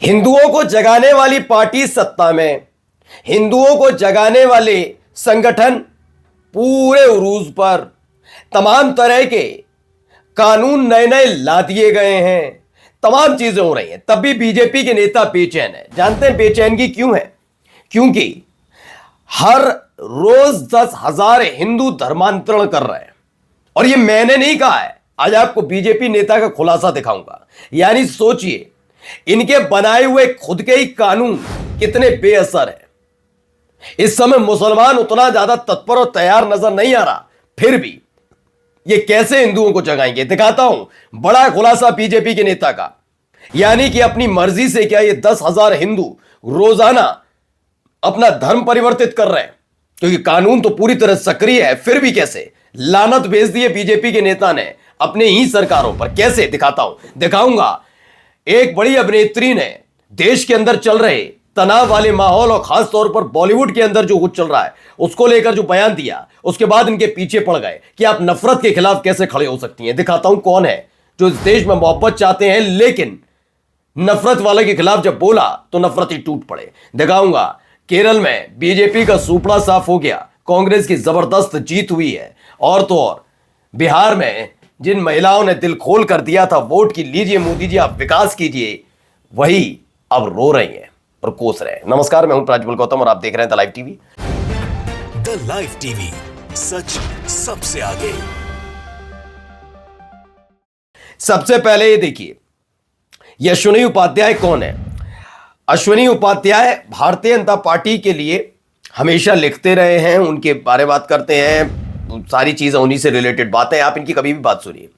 हिंदुओं को जगाने वाली पार्टी सत्ता में, हिंदुओं को जगाने वाले संगठन पूरे उरूज पर, तमाम तरह के कानून नए नए ला दिए गए हैं, तमाम चीजें हो रही हैं, तब भी बीजेपी के नेता बेचैन है। जानते हैं बेचैनगी क्यों है? क्योंकि हर रोज 10,000 हिंदू धर्मांतरण कर रहे हैं। और ये मैंने नहीं कहा है, आज आपको बीजेपी नेता का खुलासा दिखाऊंगा। यानी सोचिए, इनके बनाए हुए खुद के ही कानून कितने बेअसर है। इस समय मुसलमान उतना ज्यादा तत्पर और तैयार नजर नहीं आ रहा, फिर भी ये कैसे हिंदुओं को जगाएंगे, दिखाता हूं बड़ा खुलासा बीजेपी के नेता का। यानी कि अपनी मर्जी से क्या ये 10,000 हिंदू रोजाना अपना धर्म परिवर्तित कर रहे हैं, क्योंकि कानून तो पूरी तरह सक्रिय है, फिर भी कैसे लानत भेज दी है बीजेपी के नेता ने अपने ही सरकारों पर। कैसे दिखाता हूं, दिखाऊंगा। एक बड़ी अभिनेत्री ने देश के अंदर चल रहे तनाव वाले माहौल और खास तौर पर बॉलीवुड के अंदर जो कुछ चल रहा है उसको लेकर जो बयान दिया, उसके बाद इनके पीछे पड़ गए कि आप नफरत के खिलाफ कैसे खड़े हो सकती हैं। दिखाता हूं कौन है जो इस देश में मोहब्बत चाहते हैं, लेकिन नफरत वाले के खिलाफ जब बोला तो नफरत ही टूट पड़े। दिखाऊंगा केरल में बीजेपी का सुपड़ा साफ हो गया, कांग्रेस की जबरदस्त जीत हुई है। और तो और बिहार में जिन महिलाओं ने दिल खोल कर दिया था वोट की, लीजिए मोदी जी आप विकास कीजिए, वही अब रो रही हैं और कोस रहे हैं। नमस्कार, मैं हूं प्राज्वल गौतम और आप देख रहे हैं the live TV. The live TV, सच सबसे आगे। सबसे पहले ये देखिए, ये अश्विनी उपाध्याय कौन है? अश्विनी उपाध्याय भारतीय जनता पार्टी के लिए हमेशा लिखते रहे हैं, उनके बारे में बात करते हैं, सारी चीजें उन्हीं से रिलेटेड बातें, आप इनकी कभी भी बात सुनिए।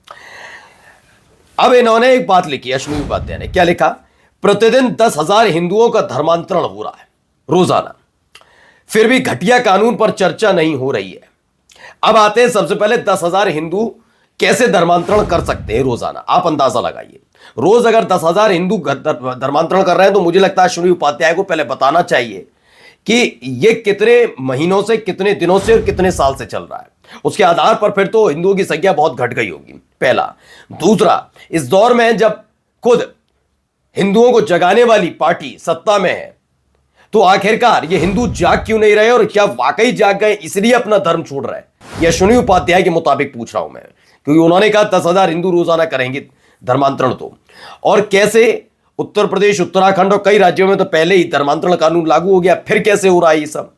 अब इन्होंने एक बात लिखी, अश्विनी उपाध्याय ने क्या लिखा? प्रतिदिन 10,000 हिंदुओं का धर्मांतरण हो रहा है रोजाना, फिर भी घटिया कानून पर चर्चा नहीं हो रही है। अब आते हैं सबसे पहले 10,000 हिंदू कैसे धर्मांतरण कर सकते हैं रोजाना, आप अंदाजा लगाइए। रोज अगर 10,000 हिंदू धर्मांतरण कर रहे हैं तो मुझे लगता है अश्विनी उपाध्याय को पहले बताना चाहिए कि ये कितने महीनों से, कितने दिनों से और कितने साल से चल रहा है। उसके आधार पर फिर तो हिंदुओं की संख्या बहुत घट गई होगी, पहला। दूसरा, इस दौर में जब खुद हिंदुओं को जगाने वाली पार्टी सत्ता में है तो आखिरकार ये हिंदू जाग क्यों नहीं रहे, और क्या वाकई जाग गए इसलिए अपना धर्म छोड़ रहे हैं? यह अश्विनी उपाध्याय के मुताबिक पूछ रहा हूं मैं, क्योंकि उन्होंने कहा 10,000 हिंदू रोजाना करेंगे धर्मांतरण। तो और कैसे उत्तर प्रदेश, उत्तराखंड और कई राज्यों में तो पहले ही धर्मांतरण कानून लागू हो गया, फिर कैसे हो रहा है ये सब?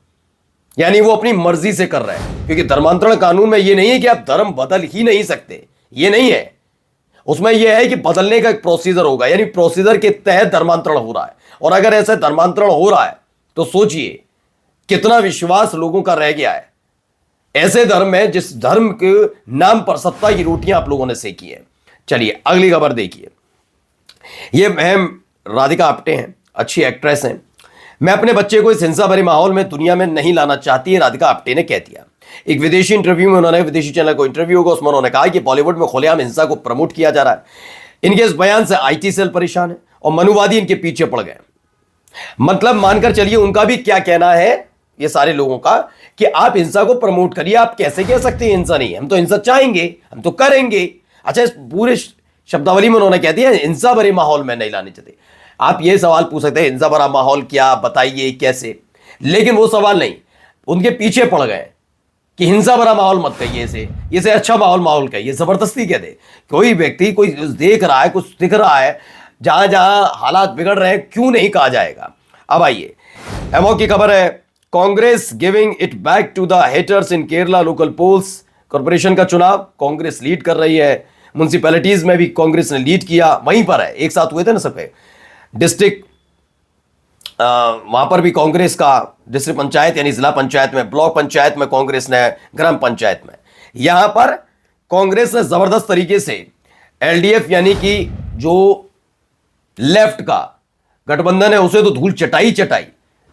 यानी वो अपनी मर्जी से कर रहे हैं, क्योंकि धर्मांतरण कानून में ये नहीं है कि आप धर्म बदल ही नहीं सकते, ये नहीं है। उसमें यह है कि बदलने का एक प्रोसीजर होगा, यानी प्रोसीजर के तहत धर्मांतरण हो रहा है। और अगर ऐसे धर्मांतरण हो रहा है तो सोचिए कितना विश्वास लोगों का रह गया है ऐसे धर्म में, जिस धर्म के नाम पर सत्ता की रोटियां आप लोगों ने सेकी है। चलिए अगली खबर देखिए। ये मैम राधिका आप्टे हैं, अच्छी एक्ट्रेस हैं। मैं अपने बच्चे को इस हिंसा भरे माहौल में, दुनिया में नहीं लाना चाहती है, राधिका आप्टे ने कह दिया। एक विदेशी इंटरव्यू में उन्होंने, विदेशी चैनल को इंटरव्यू होगा, उसमें उन्होंने कहा कि बॉलीवुड में खुलेआम हिंसा को प्रमोट किया जा रहा है। इनके इस बयान से आईटी सेल परेशान है और मनुवादी इनके पीछे पड़ गए। मतलब मानकर चलिए उनका भी क्या कहना है, ये सारे लोगों का, कि आप हिंसा को प्रमोट करिए। आप कैसे कह सकते हैं हिंसा नहीं, हम तो हिंसा चाहेंगे, हम तो करेंगे। अच्छा, इस पूरे शब्दावली में उन्होंने कह दिया हिंसा भरे माहौल में नहीं लाने चाहते। आप ये सवाल पूछ सकते हैं हिंसा भरा माहौल क्या, बताइए कैसे, लेकिन वो सवाल नहीं, उनके पीछे पड़ गए कि हिंसा भरा माहौल मत कहिए, इसे अच्छा माहौल कहिए, जबरदस्ती कह दे। कोई व्यक्ति कोई देख रहा है, कुछ दिख रहा है, जहां जहां हालात बिगड़ रहे हैं, क्यों नहीं कहा जाएगा? अब आइए, एमओ की खबर है, Congress giving it back to the haters in Kerala local polls. Corporation का चुनाव कांग्रेस लीड कर रही है, म्युनिसिपैलिटीज में भी कांग्रेस ने लीड किया, वहीं पर है, एक साथ हुए थे ना सबके डिस्ट्रिक्ट, वहां पर भी कांग्रेस का डिस्ट्रिक्ट पंचायत यानी जिला पंचायत में, ब्लॉक पंचायत में कांग्रेस ने, ग्राम पंचायत में, यहां पर कांग्रेस ने जबरदस्त तरीके से एलडीएफ यानी कि जो लेफ्ट का गठबंधन है उसे तो धूल चटाई,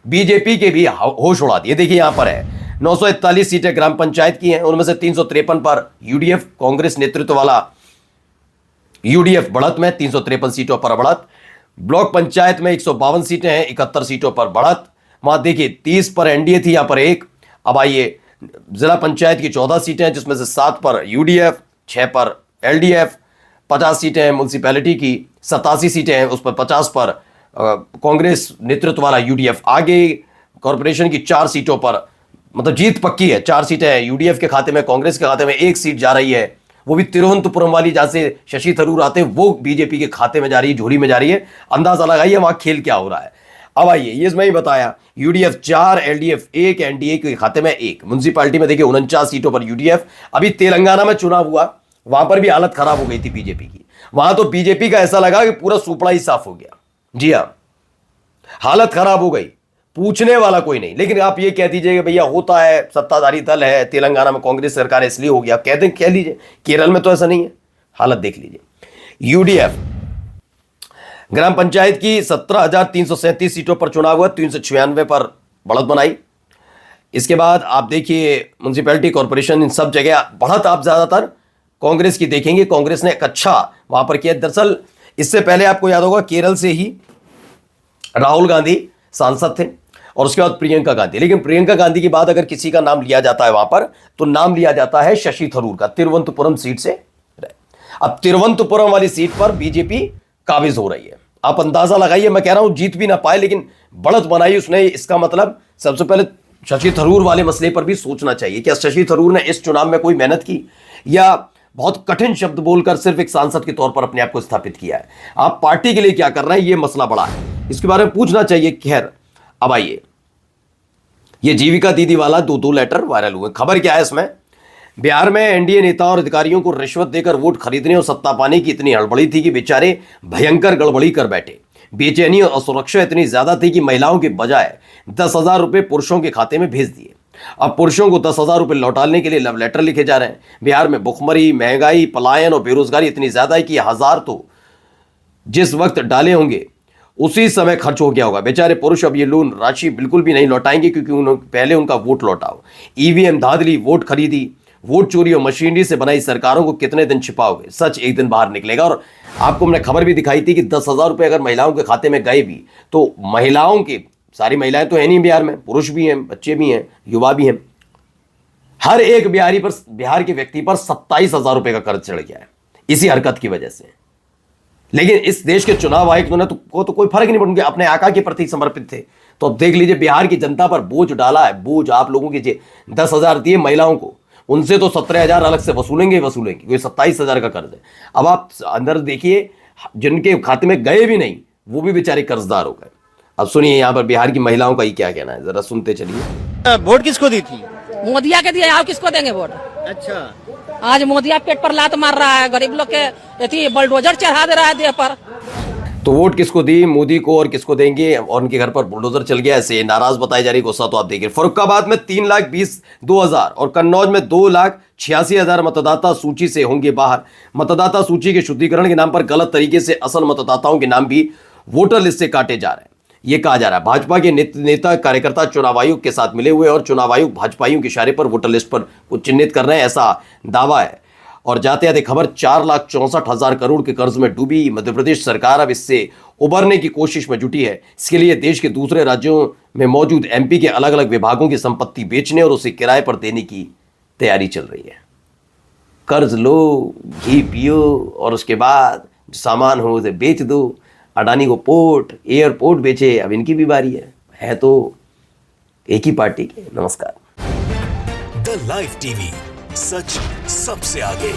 बीजेपी के भी होश उड़ा दिए। देखिए यहां पर है 941 सीटें ग्राम पंचायत की हैं, उनमें से 353 पर यूडीएफ, कांग्रेस नेतृत्व वाला यूडीएफ बढ़त में, 353 सीटों पर बढ़त। ब्लॉक पंचायत में 152 सीटें हैं, 71 सीटों पर बढ़त। वहां देखिए 30 पर एनडीए थी, यहां पर एक। अब आइए, जिला पंचायत की 14 सीटें हैं, जिसमें से 7 पर यूडीएफ, 6 पर एलडीएफ, 50 सीटें हैं म्यूनसिपैलिटी की, 87 सीटें हैं, उस पर 50 पर कांग्रेस नेतृत्व वाला यूडीएफ आगे, कॉरपोरेशन की 4 सीटों पर मतलब जीत पक्की है। 4 सीटें यूडीएफ के खाते में, कांग्रेस के खाते में 1 सीट जा रही है, वो भी तिरुवनंतपुरम वाली, जहां से शशि थरूर आते हैं, वो बीजेपी के खाते में जा रही है, झोली में जा रही है। अंदाजा लगाइए वहां खेल क्या हो रहा है। अब आइए, ये मैं ही बताया, यूडीएफ 4, एलडीएफ 1, एनडीए के खाते में 1। म्युनिसिपैलिटी में देखिए 49 सीटों पर यूडीएफ। अभी तेलंगाना में चुनाव हुआ, वहां पर भी हालत खराब हो गई थी बीजेपी की। वहां तो बीजेपी का ऐसा लगा कि पूरा सुपड़ा ही साफ हो गया। जी हां, हालत खराब हो गई, पूछने वाला कोई नहीं। लेकिन आप ये कह दीजिए भैया होता है, सत्ताधारी दल है, तेलंगाना में कांग्रेस सरकार है इसलिए हो गया, कह लीजिए। केरल में तो ऐसा नहीं है, हालत देख लीजिए। यूडीएफ ग्राम पंचायत की 17,337 सीटों पर चुनाव हुआ, 396 पर बढ़त बनाई। इसके बाद आप देखिए म्युनिसिपैलिटी, कॉर्पोरेशन, इन सब जगह बढ़त आप ज्यादातर कांग्रेस की देखेंगे। कांग्रेस ने एक अच्छा वहां पर किया। दरअसल इससे पहले आपको याद होगा केरल से ही राहुल गांधी सांसद थे और उसके बाद प्रियंका गांधी। लेकिन प्रियंका गांधी के बाद अगर किसी का नाम लिया जाता है वहां पर, तो नाम लिया जाता है शशि थरूर का, तिरुवनंतपुरम सीट से। अब तिरुवनंतपुरम वाली सीट पर बीजेपी काबिज हो रही है। आप अंदाजा लगाइए, मैं कह रहा हूं जीत भी ना पाए लेकिन बढ़त बनाई उसने। इसका मतलब सबसे पहले शशि थरूर वाले मसले पर भी सोचना चाहिए। क्या शशि थरूर ने इस चुनाव में कोई मेहनत की, या बहुत कठिन शब्द बोलकर सिर्फ एक सांसद के तौर पर अपने आप को स्थापित किया है? आप पार्टी के लिए क्या कर रहे हैं, यह मसला बड़ा है, इसके बारे में पूछना चाहिए। खैर, अब आइए, यह जीविका दीदी वाला 2 लेटर वायरल हुए। खबर क्या है इसमें? बिहार में एनडीए नेताओं और अधिकारियों को रिश्वत देकर वोट खरीदने और सत्ता पाने की इतनी हड़बड़ी थी कि बेचारे भयंकर गड़बड़ी कर बैठे। बेचैनी और असुरक्षा इतनी ज्यादा थी कि महिलाओं के बजाय 10,000 रुपए पुरुषों के खाते में भेज दिए। अब पुरुषों को 10,000 रुपए लौटाने के लिए लव लेटर लिखे जा रहे हैं। बिहार में भुखमरी, महंगाई, पलायन और बेरोजगारी इतनी ज्यादा है कि 1,000 तो जिस वक्त डाले होंगे उसी समय खर्च हो गया होगा। बेचारे पुरुष अब ये लोन राशि बिल्कुल भी नहीं लौटाएंगे, क्योंकि उन्होंने पहले उनका वोट लौटाओ। ईवीएम धांधली, वोट खरीदी, वोट चोरी और मशीनरी से बनाई सरकारों को कितने दिन छिपाओगे? सच एक दिन बाहर निकलेगा। और आपको हमने खबर भी दिखाई थी कि 10,000 रुपए अगर महिलाओं के खाते में गए भी, तो महिलाओं के, सारी महिलाएं तो है नहीं बिहार में, पुरुष भी हैं, बच्चे भी हैं, युवा भी हैं, हर एक बिहार के व्यक्ति पर 27,000 रुपए का कर्ज चढ़ गया है इसी हरकत की वजह से। लेकिन इस देश के चुनाव आयुक्त ने को तो कोई फर्क नहीं पड़ा, अपने आका के प्रति समर्पित थे। तो अब देख लीजिए, बिहार की जनता पर बोझ डाला है। बोझ आप लोगों के 10,000 दिए महिलाओं को, उनसे तो 17,000 अलग से वसूलेंगे, कोई 27,000 का कर्ज है। अब आप अंदर देखिए, जिनके खाते में गए भी नहीं वो भी बेचारे कर्जदार हो गए। अब सुनिए यहाँ पर बिहार की महिलाओं का ही क्या कहना है, जरा सुनते चलिए। वोट किसको दी थी? मोदिया के दिए, आप किसको देंगे वोट? अच्छा, आज मोदिया पेट पर लात मार रहा है, गरीब लोग के बुलडोजर चढ़ा दे रहा है देह पर। तो वोट किसको दी? मोदी को। और किसको देंगे? और उनके घर पर बुलडोजर चल गया, ऐसे नाराज बताई जा रही, गुस्सा तो आप देखिए। फर्रुखाबाद में 3,22,000 और कन्नौज में 2,86,000 मतदाता सूची से होंगे बाहर। मतदाता सूची के शुद्धिकरण के नाम पर गलत तरीके से असल मतदाताओं के नाम भी वोटर लिस्ट से काटे जा रहे हैं, ये कहा जा रहा है। भाजपा के नेता कार्यकर्ता चुनाव आयोग के साथ मिले हुए और चुनाव आयोग भाजपाइयों के इशारे पर वोटर लिस्ट पर कुछ चिन्हित कर रहे हैं, ऐसा दावा है। और जाते जाते खबर, 4,64,000 करोड़ के कर्ज में डूबी मध्य प्रदेश सरकार अब इससे उबरने की कोशिश में जुटी है। इसके लिए देश के दूसरे राज्यों में मौजूद एमपी के अलग अलग विभागों की संपत्ति बेचने और उसे किराए पर देने की तैयारी चल रही है। कर्ज लो, घी पियो और उसके बाद सामान हो उसे बेच दो। अडानी को पोर्ट, एयरपोर्ट बेचे, अब इनकी भी बारी है तो एक ही पार्टी के। नमस्कार। द लाइव टीवी, सच सबसे आगे।